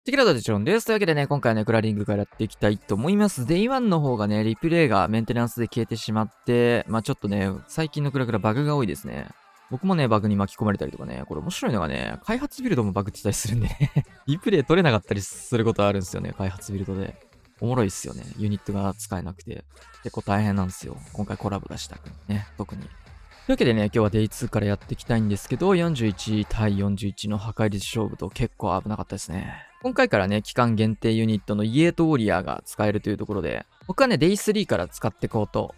チキラードでちろんです。というわけでね、今回はね、クラリングからやっていきたいと思います。デイ1の方がね、リプレイがメンテナンスで消えてしまって、ちょっとね、最近のクラクラバグが多いですね。僕もね、バグに巻き込まれたりとかね、これ面白いのがね、開発ビルドもバグってたりするんでねリプレイ取れなかったりすることあるんですよね、開発ビルドで。おもろいっすよね。ユニットが使えなくて。結構大変なんですよ。今回コラボ出したくね、特に。というわけでね、今日はデイ2からやっていきたいんですけど、41対41の破壊率勝負と結構危なかったですね。今回からね、期間限定ユニットのイエートウォリアーが使えるというところで、僕はね、デイ3から使っていこうと、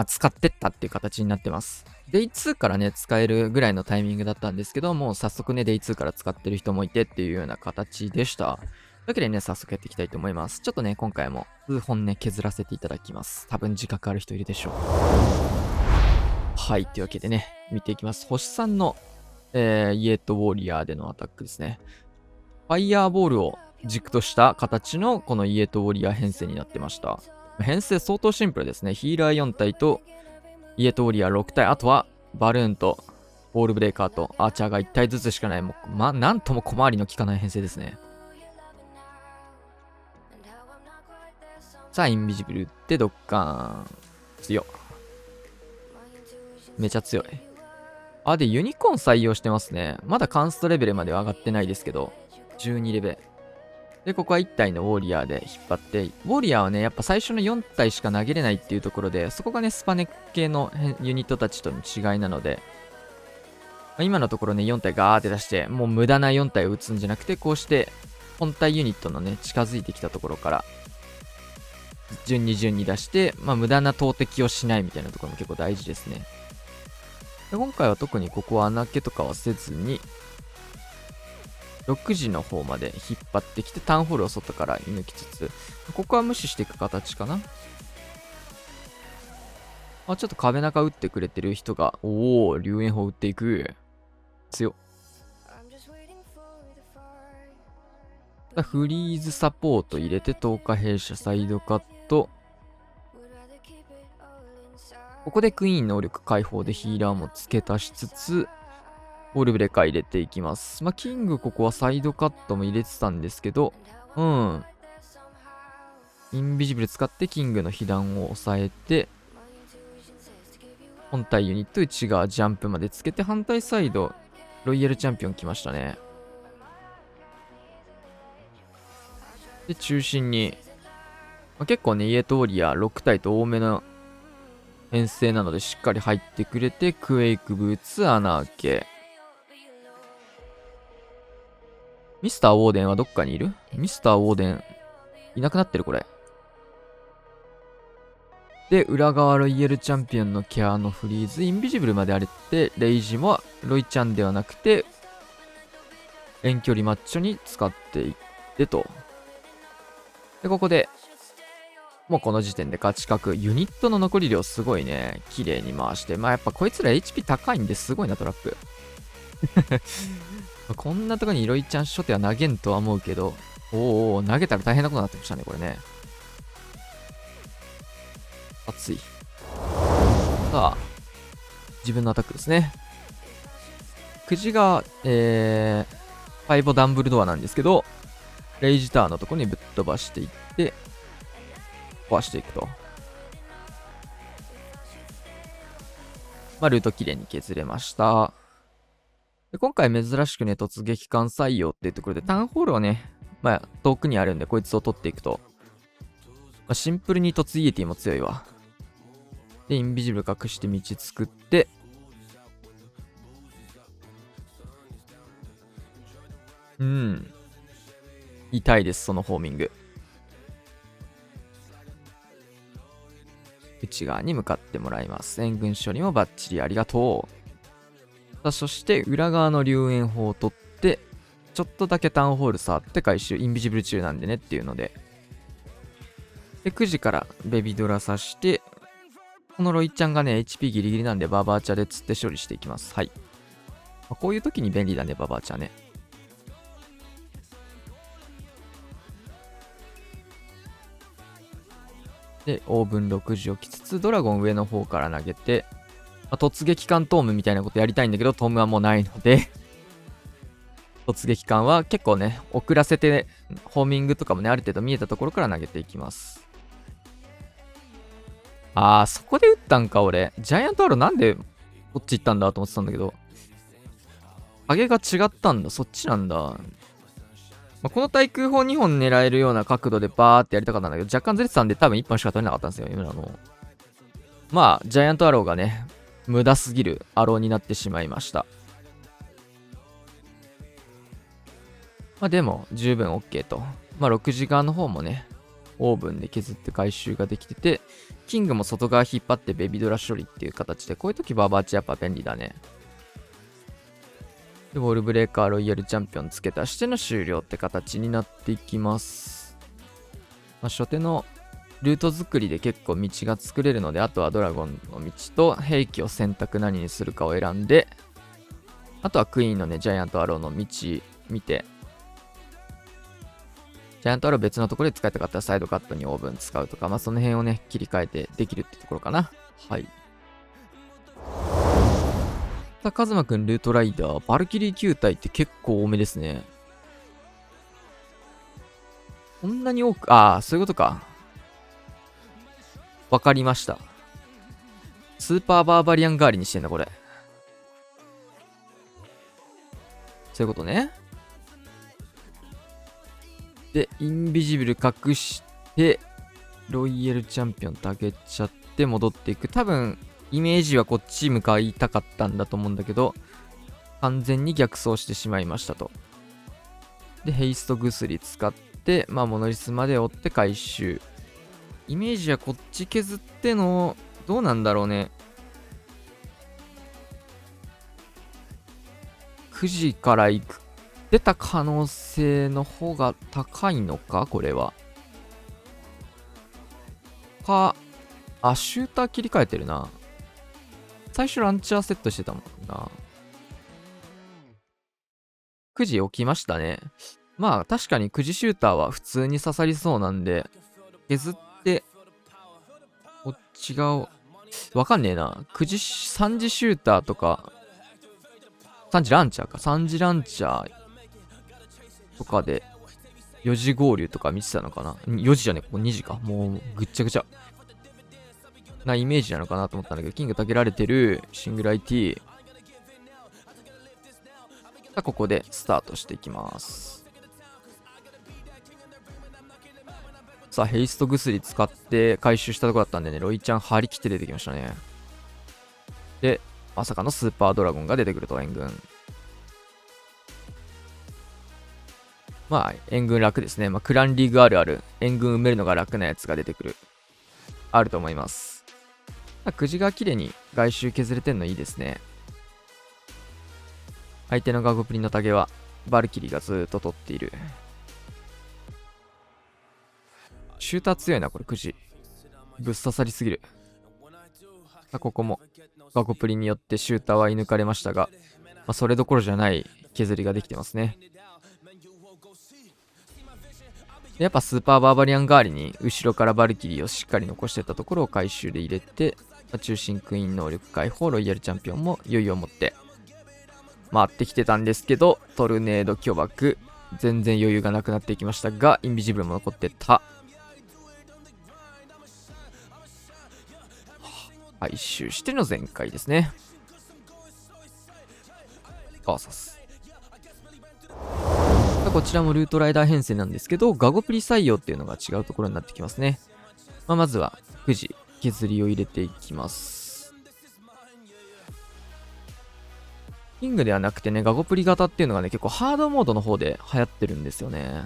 使ってったっていう形になってます。デイ2からね、使えるぐらいのタイミングだったんですけど、もう早速ね、デイ2から使ってる人もいてっていうような形でした。というわけでね、早速やっていきたいと思います。ちょっとね、今回も数本ね、削らせていただきます。多分自覚ある人いるでしょう。はい、というわけでね、見ていきます。星3の、イエートウォリアーでのアタックですね。ファイヤーボールを軸とした形のこのイエートウォリアー編成になってました。編成相当シンプルですね。ヒーラー4体とイエートウォリアー6体、あとはバルーンとボールブレーカーとアーチャーが1体ずつしかない、もうなんとも小回りの効かない編成ですね。さあ、インビジブルってドッカーン。強っ。めちゃ強い。あ、で、ユニコーン採用してますね。まだカンストレベルまでは上がってないですけど、12レベル。で、ここは1体のウォリアーで引っ張って、ウォリアーはね、やっぱ最初の4体しか投げれないっていうところで、そこがね、スパネ系のユニットたちとの違いなので、今のところね、4体ガーって出して、もう無駄な4体を打つんじゃなくて、こうして、本体ユニットのね、近づいてきたところから、順に出して、無駄な投擲をしないみたいなところも結構大事ですね。で今回は特にここは穴開けとかはせずに、6時の方まで引っ張ってきて、タウンホールを外から射抜きつつ、ここは無視していく形かな。ちょっと壁中打ってくれてる人が、龍炎砲打っていく。強っ。フリーズサポート入れて、10日弊社サイドカット。ここでクイーン能力解放でヒーラーも付け足しつつ、ボールブレーカー入れていきます。キングここはサイドカットも入れてたんですけど、インビジブル使ってキングの被弾を抑えて、本体ユニット内側ジャンプまでつけて、反対サイド、ロイヤルチャンピオン来ましたね。で、中心に、結構ね、イエトウォリアー6体と多めの編成なのでしっかり入ってくれて、クエイクブーツ、穴開け。ミスターウォーデンはどっかにいる？ミスターウォーデン、いなくなってるこれ。で、裏側ロイヤルチャンピオンのケアのフリーズ、インビジブルまであれって、レイジもロイちゃんではなくて、遠距離マッチョに使っていってと。で、ここで、もうこの時点で勝ち確。ユニットの残り量すごいね、綺麗に回して。やっぱこいつら HP 高いんですごいな、トラップ。こんなとこにロイちゃん初手は投げんとは思うけど、投げたら大変なことになってましたね、これね。熱い。さあ、自分のアタックですね。くじが、ファイボダンブルドアなんですけど、レイジターのところにぶっ飛ばしていって、壊していくと。ルートきれいに削れました。で今回珍しくね、突撃艦採用っていうところで、タウンホールをね、遠くにあるんで、こいつを取っていくと。シンプルに突イエティも強いわ。で、インビジブル隠して道作って、痛いです、そのホーミング。内側に向かってもらいます。援軍処理もバッチリありがとう。さあ、そして裏側の龍炎砲を取って、ちょっとだけタウンホール触って回収、インビジブル中なんでねっていうので。で、9時からベビドラ刺して、このロイちゃんがね、HP ギリギリなんでバーバーチャで釣って処理していきます。はい。こういう時に便利だね、バーバーチャね。で、オーブン6時置きつつ、ドラゴン上の方から投げて、突撃艦トームみたいなことやりたいんだけど、トームはもうないので突撃艦は結構ね、遅らせてホーミングとかもね、ある程度見えたところから投げていきます。そこで打ったんか、俺。ジャイアントアローなんでこっち行ったんだと思ってたんだけど。影が違ったんだ。そっちなんだ。この対空砲2本狙えるような角度でバーってやりたかったんだけど、若干ずれてたんで多分1本しか取れなかったんですよ、今の。ジャイアントアローがね、無駄すぎるアローになってしまいました。でも、十分 OK と。6時間の方もね、オーブンで削って回収ができてて、キングも外側引っ張ってベビドラ処理っていう形で、こういう時バーバーチやっぱ便利だね。で、ウォールブレーカーロイヤルチャンピオン付け足しての終了って形になっていきます。初手のルート作りで結構道が作れるので、あとはドラゴンの道と兵器を選択何にするかを選んで、あとはクイーンのね、ジャイアントアローの道見て、ジャイアントアロー別のところで使いたかったらサイドカットにオーブン使うとか、その辺をね、切り替えてできるってところかな。はい。さあ、カズマくんルートライダー、バルキリー9体って結構多めですね。こんなに多く、そういうことか。わかりました。スーパーバーバリアン代わりにしてんだ、これ。そういうことね。で、インビジブル隠して、ロイヤルチャンピオンと上げちゃって戻っていく。多分、イメージはこっち向かいたかったんだと思うんだけど、完全に逆走してしまいましたと。で、ヘイスト薬使って、モノリスまで追って回収。イメージはこっち削っての、どうなんだろうね。9時から行く。出た可能性の方が高いのかこれは。シューター切り替えてるな。最初ランチャーセットしてたもんな。9時起きましたね。確かに9時シューターは普通に刺さりそうなんで、削って、こっち側、わかんねえな。3時シューターとか、3時ランチャーか。3時ランチャーとかで、4時合流とか見てたのかな。4時じゃねここ2時か。もう、ぐっちゃぐちゃ。なイメージなのかなと思ったんだけど、キングかけられてるシングル IT。さあ、ここでスタートしていきます。さあ、ヘイスト薬使って回収したとこだったんでね、ロイちゃん張り切って出てきましたね。で、まさかのスーパードラゴンが出てくると、援軍。援軍楽ですね。クランリーグあるある。援軍埋めるのが楽なやつが出てくる。あると思います。くじが綺麗に外周削れてんのいいですね。相手のガゴプリンのタゲは、バルキリーがずーっと取っている。シューター強いな、これ、くじ。ぶっ刺さりすぎる。ここも、ガゴプリンによってシューターは射抜かれましたが、それどころじゃない削りができてますね。やっぱスーパーバーバリアン代わりに後ろからバルキリーをしっかり残してたところを回収で入れて、中心クイーン能力解放ロイヤルチャンピオンも余裕を持って回ってきてたんですけど、トルネード巨爆全然余裕がなくなっていきましたが、インビジブルも残ってた。回収しての全開ですね。バーサスこちらもルートライダー編成なんですけど、ガゴプリ採用っていうのが違うところになってきますね。まずは、9時、削りを入れていきます。キングではなくてね、ガゴプリ型っていうのがね、結構ハードモードの方で流行ってるんですよね。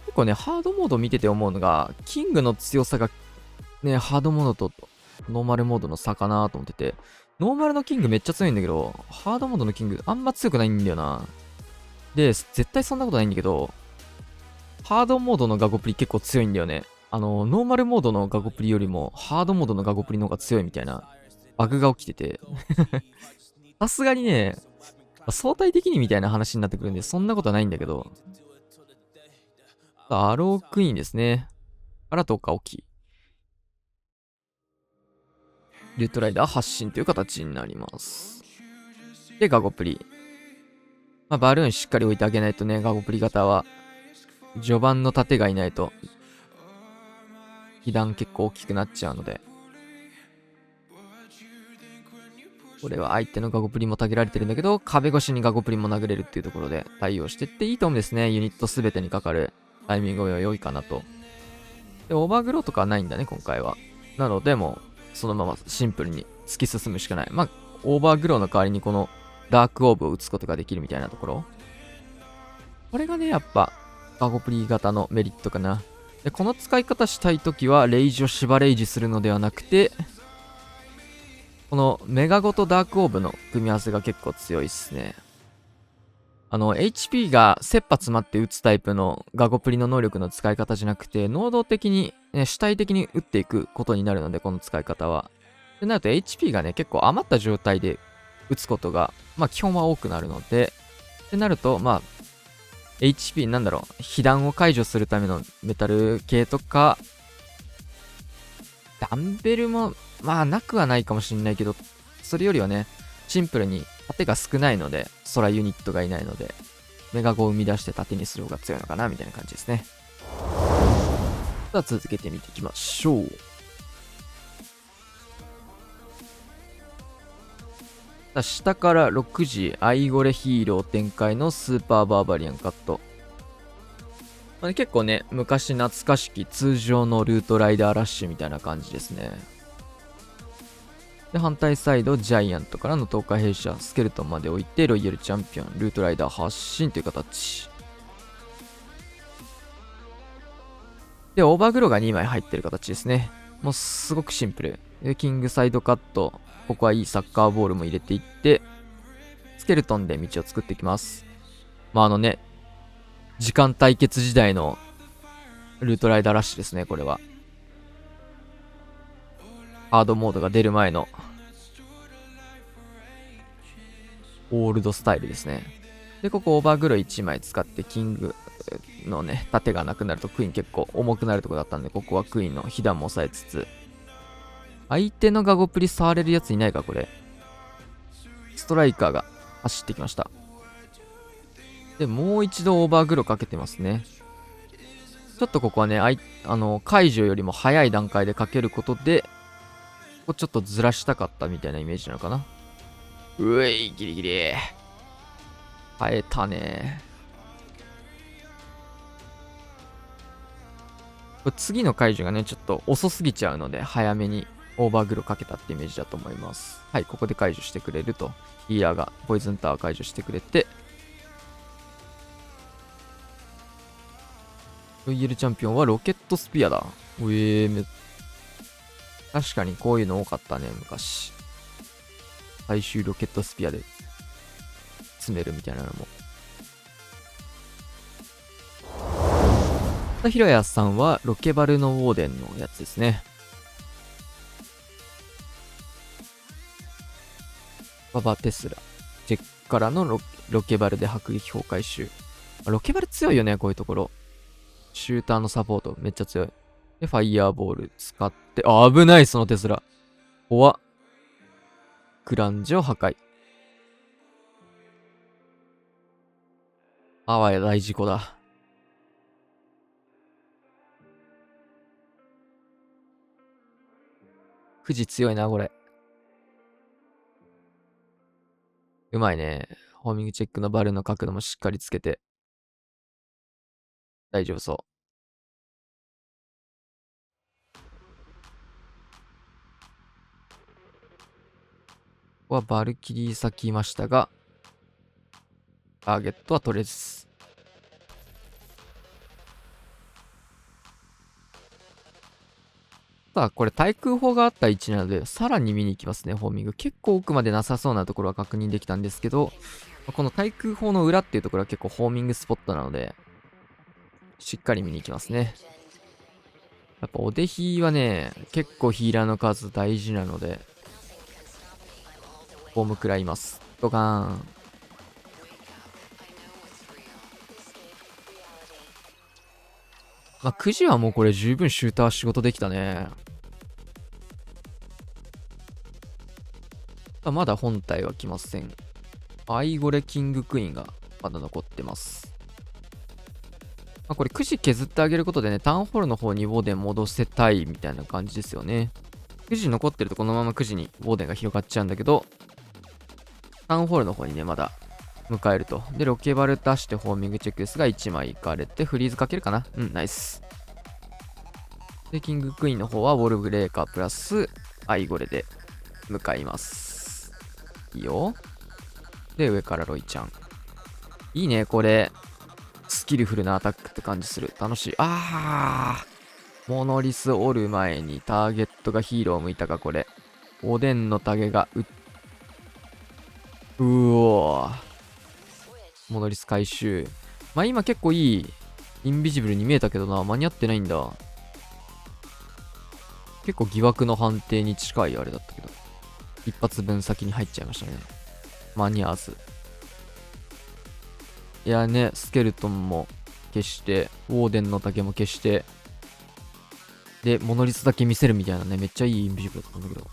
結構ね、ハードモード見てて思うのが、キングの強さが、ね、ハードモードとノーマルモードの差かなと思ってて、ノーマルのキングめっちゃ強いんだけど、ハードモードのキングあんま強くないんだよな。で、絶対そんなことないんだけど、ハードモードのガゴプリ結構強いんだよね。ノーマルモードのガゴプリよりも、ハードモードのガゴプリの方が強いみたいな、バグが起きてて。さすがにね、相対的にみたいな話になってくるんで、そんなことはないんだけど。アロークイーンですね。から10日起き。ルートライダー発進という形になります。で、ガゴプリ。バルーンしっかり置いてあげないとね、ガゴプリ型は序盤の盾がいないと、被弾結構大きくなっちゃうので。これは相手のガゴプリも投げられてるんだけど、壁越しにガゴプリも投げれるっていうところで対応してっていいと思うんですね。ユニットすべてにかかるタイミングは良いかなと。で、オーバーグローとかはないんだね、今回は。なので、もう、そのままシンプルに突き進むしかない。まあ、オーバーグローの代わりにこのダークオーブを打つことができるみたいなところ。これがね、やっぱ、ガゴプリ型のメリットかな。で、この使い方したいときは、レイジを芝レイジするのではなくて、このメガゴとダークオーブの組み合わせが結構強いっすね。HP が切羽詰まって打つタイプのガゴプリの能力の使い方じゃなくて、能動的に、主体的に打っていくことになるので、この使い方は。ってなると HP がね、結構余った状態で打つことが、まあ基本は多くなるので、ってなると、まあ、HP なんだろう、被弾を解除するためのメタル系とか、ダンベルも、まあなくはないかもしれないけど、それよりはね、シンプルに盾が少ないので、空ユニットがいないので、メガゴを生み出して盾にする方が強いのかなみたいな感じですね。さあ続けてみていきましょう。さあ下から6時、アイゴレヒーロー展開のスーパーバーバリアンカット。まあ、結構ね、昔懐かしき通常のルートライダーラッシュみたいな感じですね。で、反対サイド、ジャイアントからの東海弊社、スケルトンまで置いて、ロイヤルチャンピオン、ルートライダー発進という形。で、オーバーグローが2枚入ってる形ですね。もうすごくシンプル。で、キングサイドカット。ここはいいサッカーボールも入れていって、スケルトンで道を作っていきます。まあね、時間対決時代のルートライダーラッシュですね、これは。ハードモードが出る前のオールドスタイルですね。で、ここオーバーグロー1枚使ってキングのね、盾がなくなるとクイーン結構重くなるところだったんで、ここはクイーンの被弾も抑えつつ、相手のガゴプリ触れるやついないか、これ。ストライカーが走ってきました。で、もう一度オーバーグローかけてますね。ちょっとここはね、解除よりも早い段階でかけることで、ここちょっとずらしたかったみたいなイメージなのかな。うえい、ギリギリ。耐えたね。これ次の解除がね、ちょっと遅すぎちゃうので、早めにオーバーグローかけたってイメージだと思います。はい、ここで解除してくれると。ヒーラーがポイズンタワー解除してくれて、ロイヤルチャンピオンはロケットスピアだ。確かにこういうの多かったね、昔。最終ロケットスピアで詰めるみたいなのも。ひろやさんはロケバルのウォーデンのやつですね。ババテスラ。ジェッからのロケバルで迫撃砲回収。ロケバル強いよね、こういうところ。シューターのサポートめっちゃ強い。で、ファイヤーボール使って、危ない、そのテスラ。怖っ。クランジを破壊。あわや大事故だ。富士強いな、これ。うまいね。ホーミングチェックのバルの角度もしっかりつけて。大丈夫そう。ここはバルキリー先いましたが、ターゲットは取れず。さあ、これ対空砲があった位置なので、さらに見に行きますね、ホーミング。結構奥までなさそうなところは確認できたんですけど、この対空砲の裏っていうところは結構ホーミングスポットなので、しっかり見に行きますね。やっぱお出ヒはね、結構ヒーラーの数大事なので、ホーム食らいます。ドカーン。まあ、9時はもうこれ十分シューター仕事できたね。まだ本体は来ません。アイゴレキングクイーンがまだ残ってます。まあ、これくじ削ってあげることでね、タウンホールの方にウォーデン戻せたいみたいな感じですよね。くじ残ってるとこのままくじにウォーデンが広がっちゃうんだけど、タウンホールの方にね、まだ迎えると。で、ロケバル出してホーミングチェックですが、1枚いかれて、フリーズかけるかな。うん、ナイス。で、キングクイーンの方は、ウォルブレーカープラス、アイゴレで向かいます。いいよ。で、上からロイちゃん。いいね、これ。スキルフルなアタックって感じする。楽しい。モノリスおる前にターゲットがヒーローを向いたか、これ。おでんのタゲがうおー。モノリス回収。まあ今結構いいインビジブルに見えたけどな。間に合ってないんだ。結構疑惑の判定に近いあれだったけど。一発分先に入っちゃいましたね。間に合わず。いやね、スケルトンも消して、ウォーデンの竹も消して、で、モノリスだけ見せるみたいなね、めっちゃいいインビジブルだったんだけど。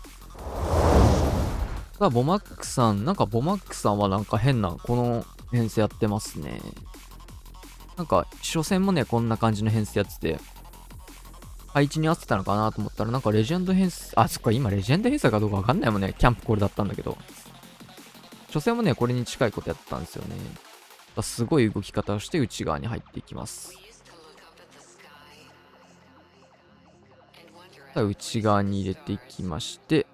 さあ、ボマックさん。なんかボマックさんはなんか変な、この編成やってますね。なんか、初戦もね、こんな感じの編成やってて、配置に合わせたのかなと思ったら、なんかレジェンド編成、あ、そっか、今レジェンド編成かどうかわかんないもんね。キャンプこれだったんだけど。初戦もね、これに近いことやってたんですよね。すごい動き方をして内側に入っていきます。さあ、内側に入れていきまして、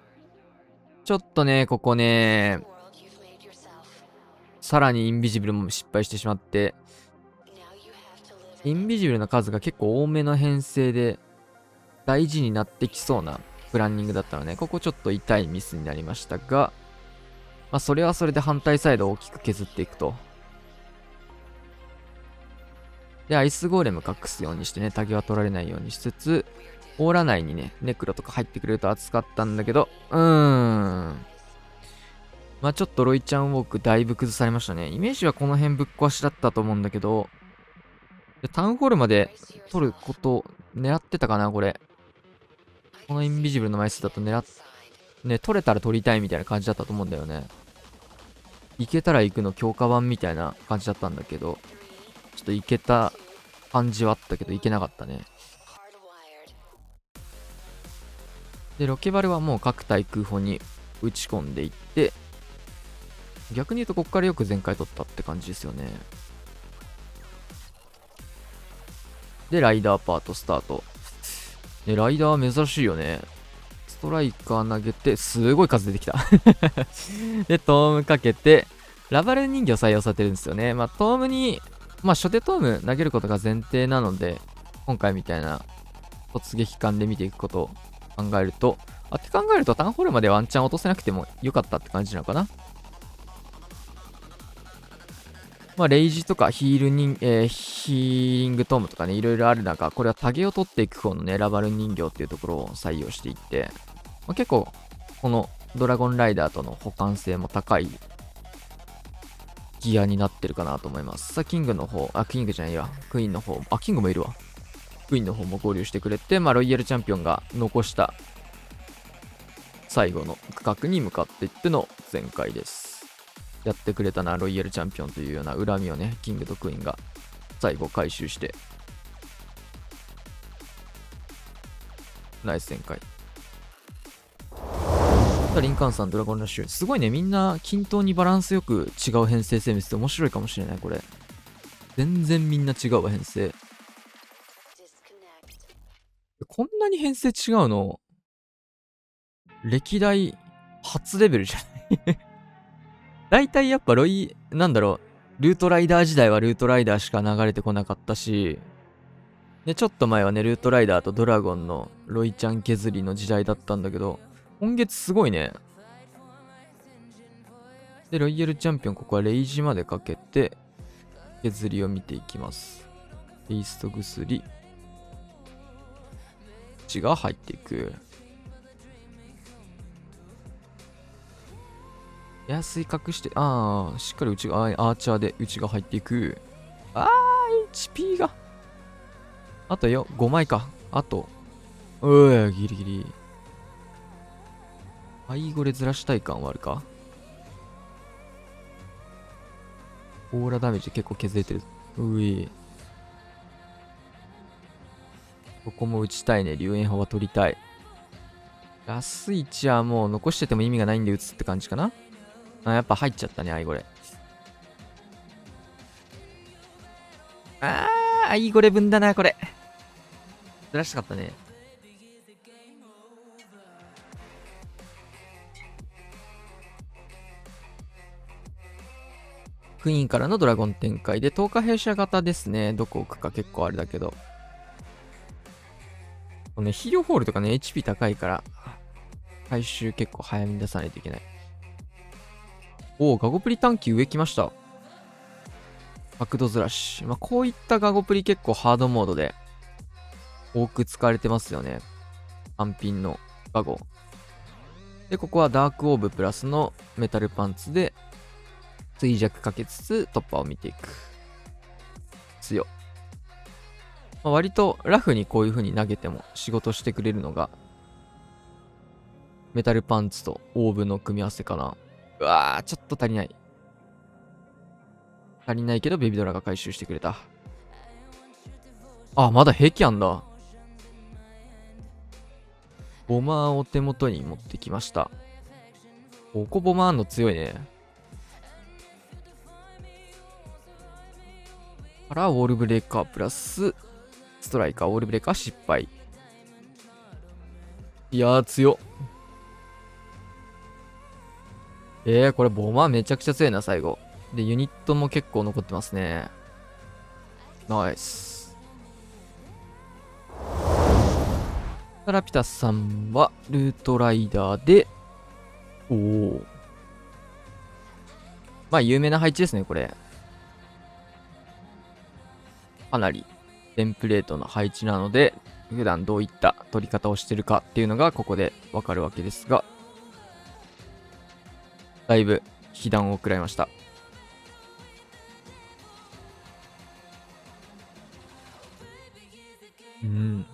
ちょっとね、ここね、さらにインビジブルも失敗してしまって、インビジブルの数が結構多めの編成で大事になってきそうなプランニングだったので、ここちょっと痛いミスになりましたが、まあそれはそれで反対サイドを大きく削っていくと。で、アイスゴーレム隠すようにしてね、タゲは取られないようにしつつ、オーラ内にね、ネクロとか入ってくれると熱かったんだけど、まあちょっとロイちゃんウォークだいぶ崩されましたね。イメージはこの辺ぶっ壊しだったと思うんだけど、タウンホールまで取ること狙ってたかな、これ。このインビジブルの枚数だとね、取れたら取りたいみたいな感じだったと思うんだよね。いけたら行くの強化版みたいな感じだったんだけど、ちょっといけた感じはあったけど、いけなかったね。で、ロケバルはもう各対空砲に打ち込んでいって、逆に言うとこっからよく前回取ったって感じですよね。で、ライダーパートスタート。で、ライダー珍しいよね。ストライカー投げて、すごい数出てきた。で、トームかけて、ラバル人形採用されてるんですよね。まあ、トームに、まあ、初手トーム投げることが前提なので、今回みたいな突撃艦で見ていくことを考えると、って考えるとタウンホールまでワンチャン落とせなくてもよかったって感じなのかな。まあ、レイジとかヒーリングトームとかね、いろいろある中、これはタゲを取っていく方のね、ラバル人形っていうところを採用していって、まあ、結構、このドラゴンライダーとの補完性も高いギアになってるかなと思います。さあ、キングの方、キングじゃないや、クイーンの方、キングもいるわ。クイーンの方も合流してくれて、まあ、ロイヤルチャンピオンが残した最後の区画に向かっていっての全開です。やってくれたな、ロイヤルチャンピオンというような恨みをね、キングとクイーンが最後回収して、ナイス展開。リンカーンさん、ドラゴンラッシュ。すごいね、みんな均等にバランスよく違う編成性見せて面白いかもしれない、これ。全然みんな違うわ、編成。こんなに編成違うの、歴代初レベルじゃない大体やっぱなんだろう、ルートライダー時代はルートライダーしか流れてこなかったし、で、ちょっと前はね、ルートライダーとドラゴンのロイちゃん削りの時代だったんだけど、今月すごいね。で、ロイヤルチャンピオン、ここはレイジまでかけて、削りを見ていきます。イースト薬。血が入っていく。安い隠して、しっかりアーチャーで内が入っていく。HP が。あと5枚か。あと、ギリギリ。アイゴレずらしたい感はあるか。オーラダメージ結構削れてる。ここも打ちたいね。龍炎砲は取りたい。ラス1はもう残してても意味がないんで打つって感じかな。あ、やっぱ入っちゃったね、アイゴレ。アイゴレ分だな、これ。ずらしたかったね。クイーンからのドラゴン展開で、10日弊社型ですね。どこ置くか結構あれだけど。このね、ヒーローホールとかね、HP 高いから、回収結構早めに出さないといけない。おお、ガゴプリ短期上来ました。角度ずらし。まあ、こういったガゴプリ結構ハードモードで多く使われてますよね。単品のガゴ。で、ここはダークオーブプラスのメタルパンツで衰弱かけつつ突破を見ていく。強。まあ、割とラフにこういう風に投げても仕事してくれるのがメタルパンツとオーブの組み合わせかな。うわー、ちょっと足りない。足りないけどベビドラが回収してくれた。あ、まだ平気あんだ。ボマーを手元に持ってきました。ここボマーの強いね。からウォールブレーカープラスストライカー、ウォールブレーカー失敗。いやー強っ。これボマーめちゃくちゃ強いな、最後。で、ユニットも結構残ってますね。ナイス。ラピュタさんはルートライダーで、おお。まあ有名な配置ですね、これ。かなりテンプレートの配置なので、普段どういった取り方をしてるかっていうのがここでわかるわけですが、だいぶ被弾を食らいました。うん。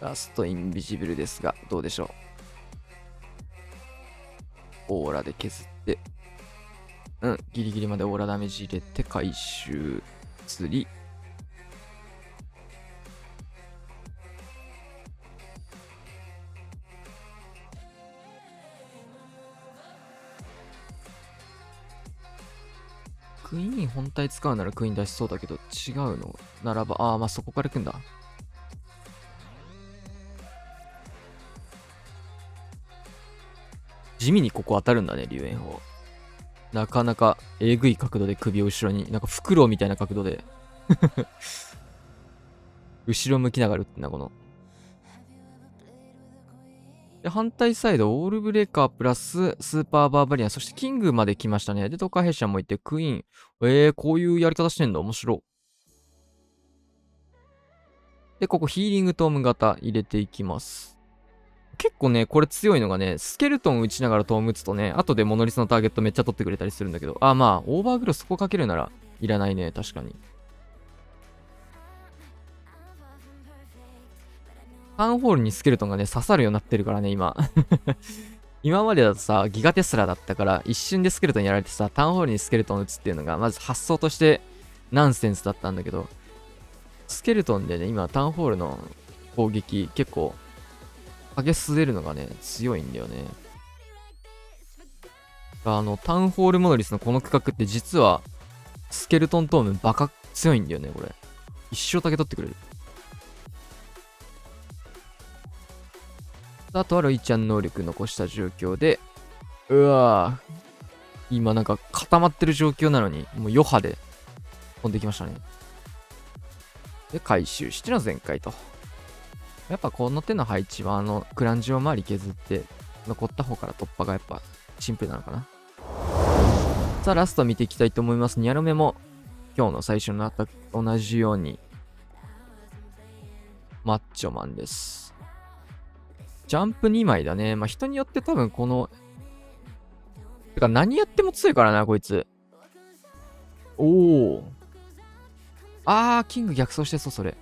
ラストインビジブルですが、どうでしょう。オーラで削って、ギリギリまでオーラダメージ入れて回収、釣り。クイーン本体使うならクイーン出しそうだけど、違うのならば、まあそこから行くんだ。地味にここ当たるんだね、龍炎砲。なかなかえぐい角度で首を後ろに、なんかフクロウみたいな角度で後ろ向きながら打ってんな、この。で、反対サイド、オールブレーカープラススーパーバーバリアン、そしてキングまで来ましたね。で、トカヘシャもいて、クイーン。こういうやり方してんだ。面白。で、ここヒーリングトーム型入れていきます。結構ね、これ強いのがね、スケルトン打ちながらトーム打つとね、後でモノリスのターゲットめっちゃ取ってくれたりするんだけど、まあ、オーバーグローそこかけるならいらないね、確かに。タウンホールにスケルトンがね、刺さるようになってるからね、今。今までだとさ、ギガテスラだったから、一瞬でスケルトンやられてさ、タウンホールにスケルトン打つっていうのが、まず発想としてナンセンスだったんだけど、スケルトンでね、今、タウンホールの攻撃、結構、影吸えるのがね、強いんだよね。タウンホールモノリスのこの区画って実は、スケルトントームバカ強いんだよね、これ。一生だけ取ってくれる。あとはロイちゃん能力残した状況で、うわぁ、今なんか固まってる状況なのに、もう余波で飛んできましたね。で、回収しての全開と。やっぱこの手の配置は、クランジオ周り削って、残った方から突破がやっぱシンプルなのかな。さあ、ラスト見ていきたいと思います。ニャロメも、今日の最初のアタック同じように、マッチョマンです。ジャンプ2枚だね。まあ、人によって多分この、てか何やっても強いからな、こいつ。おお。キング逆走してそう、それ。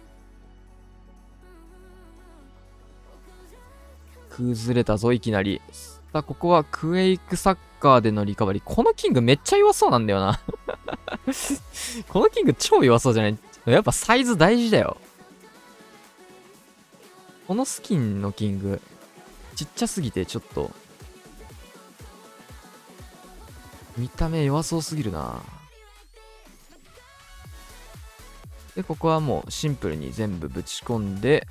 崩れたぞ、いきなり。さあ、ここはクエイクサッカーでのリカバリー。このキングめっちゃ弱そうなんだよな。このキング超弱そうじゃない？やっぱサイズ大事だよ。このスキンのキング、ちっちゃすぎてちょっと、見た目弱そうすぎるな。で、ここはもうシンプルに全部ぶち込んで、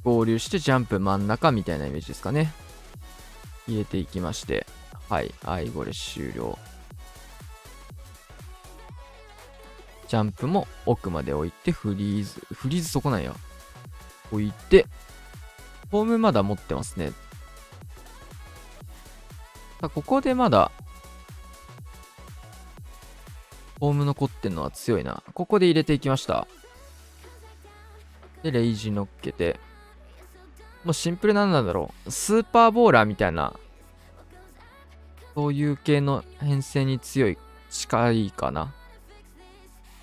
合流してジャンプ真ん中みたいなイメージですかね。入れていきまして、はい、アイゴレ終了。ジャンプも奥まで置いて、フリーズそこなんや。置いて、フォームまだ持ってますね。ここでまだ、フォーム残ってんのは強いな。ここで入れていきました。で、レイジ乗っけて、もうシンプルなんだろう。スーパーボーラーみたいな、そういう系の編成に近いかな。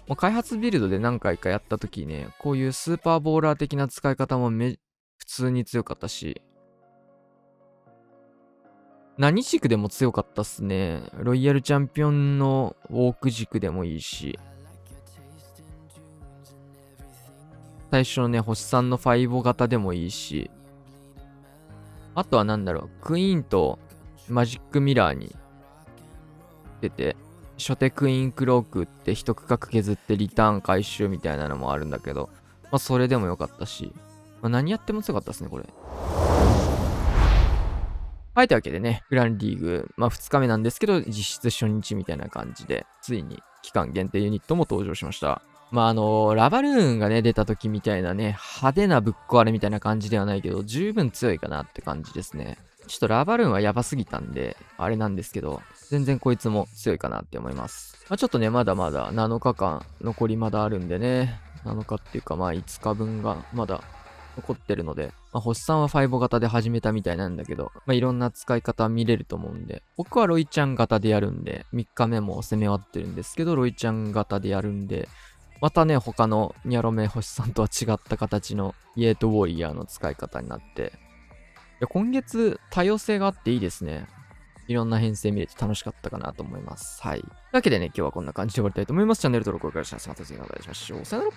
もう開発ビルドで何回かやったときね、こういうスーパーボーラー的な使い方も普通に強かったし、何軸でも強かったっすね。ロイヤルチャンピオンのウォーク軸でもいいし、最初のね、星3の5型でもいいし、あとはなんだろう、クイーンとマジックミラーに出て、初手クイーンクロークって一区画削ってリターン回収みたいなのもあるんだけど、まあそれでもよかったし、まあ、何やっても強かったですね、これ。はい、というわけでね、グランリーグ、まあ2日目なんですけど、実質初日みたいな感じで、ついに期間限定ユニットも登場しました。まあラバルーンがね、出た時みたいなね、派手なぶっ壊れみたいな感じではないけど、十分強いかなって感じですね。ちょっとラバルーンはやばすぎたんで、あれなんですけど、全然こいつも強いかなって思います。まあちょっとね、まだまだ7日間残りまだあるんでね、7日っていうかまあ5日分がまだ残ってるので、まあ、星さんは5型で始めたみたいなんだけど、まあ、いろんな使い方見れると思うんで、僕はロイちゃん型でやるんで、3日目も攻め終わってるんですけど、ロイちゃん型でやるんで、またね、他のニャロメ星さんとは違った形のイエートウォリアーの使い方になって、いや今月多様性があっていいですね。いろんな編成見れて楽しかったかなと思います。はい。というわけでね、今日はこんな感じで終わりたいと思います。チャンネル登録をお願いします。また次回お会いしましょう。さよなら。